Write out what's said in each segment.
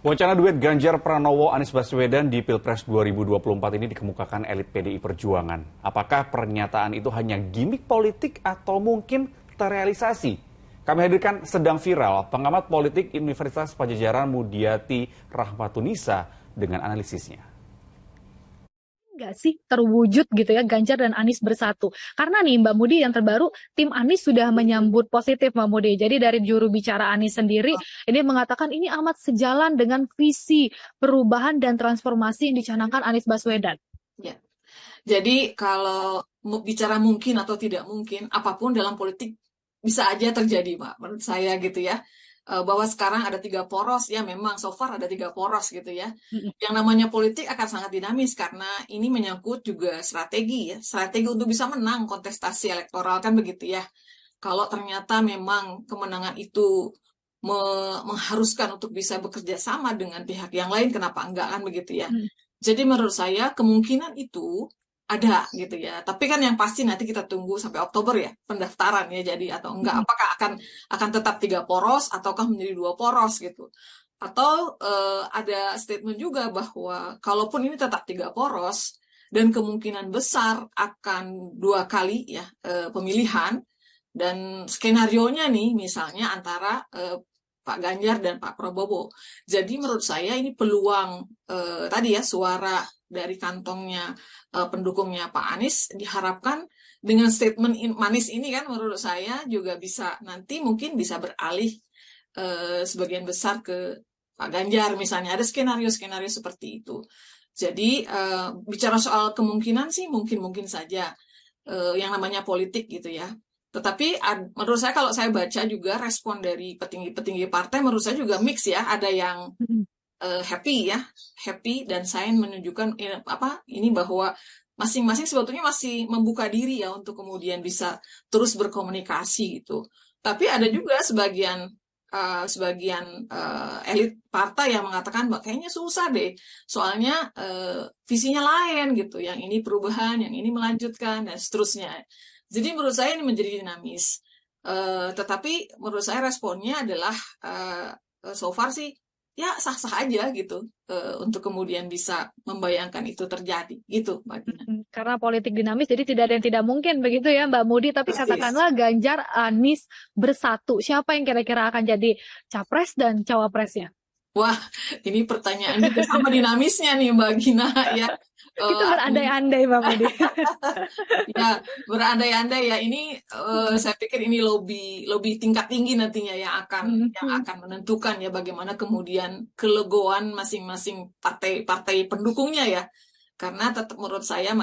Wacana duet Ganjar Pranowo-Anies Baswedan di Pilpres 2024 ini dikemukakan elit PDI Perjuangan. Apakah pernyataan itu hanya gimik politik atau mungkin terrealisasi? Kami hadirkan sedang viral pengamat politik Universitas Padjadjaran Mudyati Rahmatunisa dengan analisisnya. Nggak sih terwujud gitu ya Ganjar dan Anies bersatu. Karena nih Mbak Mudi yang terbaru, tim Anies sudah menyambut positif Mbak Mudi. Jadi dari juru bicara Anies sendiri ini mengatakan ini amat sejalan dengan visi perubahan dan transformasi yang dicanangkan Anies Baswedan. Ya. Jadi kalau bicara mungkin atau tidak mungkin, apapun dalam politik bisa aja terjadi, Mbak. Menurut saya gitu ya. Bahwa sekarang ada 3 poros, ya memang so far ada 3 poros gitu ya. Yang namanya politik akan sangat dinamis karena ini menyangkut juga strategi ya. Strategi untuk bisa menang kontestasi elektoral kan begitu ya. Kalau ternyata memang kemenangan itu mengharuskan untuk bisa bekerja sama dengan pihak yang lain, kenapa enggak kan begitu ya. Jadi menurut saya kemungkinan itu ada gitu ya. Tapi kan yang pasti nanti kita tunggu sampai Oktober ya pendaftaran ya jadi atau enggak. Apakah akan tetap 3 poros ataukah menjadi 2 poros gitu. Atau ada statement juga bahwa kalaupun ini tetap 3 poros dan kemungkinan besar akan 2 kali ya pemilihan dan skenarionya nih misalnya antara Pak Ganjar dan Pak Prabowo. Jadi menurut saya ini peluang tadi ya suara dari kantongnya pendukungnya Pak Anies diharapkan dengan statement manis ini kan menurut saya juga bisa nanti mungkin bisa beralih sebagian besar ke Pak Ganjar misalnya. Ada skenario-skenario seperti itu. Jadi bicara soal kemungkinan sih mungkin saja yang namanya politik gitu ya. Tetapi menurut saya kalau saya baca juga respon dari petinggi-petinggi partai menurut saya juga mix ya. Ada yang happy dan sign menunjukkan ini bahwa masing-masing sebetulnya masih membuka diri ya untuk kemudian bisa terus berkomunikasi gitu. Tapi ada juga sebagian elit partai yang mengatakan bahwa kayaknya susah deh, soalnya visinya lain gitu. Yang ini perubahan, yang ini melanjutkan dan seterusnya. Jadi menurut saya ini menjadi dinamis. Tetapi menurut saya responnya adalah so far sih ya sah-sah aja gitu untuk kemudian bisa membayangkan itu terjadi gitu Mbak Dina. Karena politik dinamis jadi tidak ada yang tidak mungkin begitu ya Mbak Mudi. Tapi Persis. katakanlah Ganjar Anies bersatu, siapa yang kira-kira akan jadi capres dan cawapresnya? Wah, ini pertanyaan juga sama dinamisnya nih Mbak Gina ya. Itu berandai-andai Mbak Mudi. Ya, berandai-andai ya. Ini saya pikir ini lobby tingkat tinggi nantinya yang akan menentukan ya bagaimana kemudian kelegoan masing-masing partai pendukungnya ya. Karena tetap menurut saya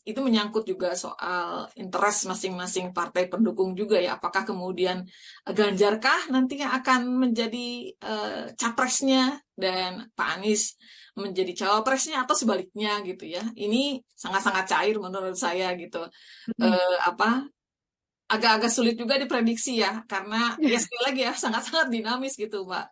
itu menyangkut juga soal interest masing-masing partai pendukung juga ya. Apakah kemudian Ganjarkah nantinya akan menjadi capresnya dan Pak Anies menjadi cawapresnya atau sebaliknya gitu ya. Ini sangat-sangat cair menurut saya gitu. Agak-agak sulit juga diprediksi ya karena ya sekali lagi ya sangat-sangat dinamis gitu Mbak.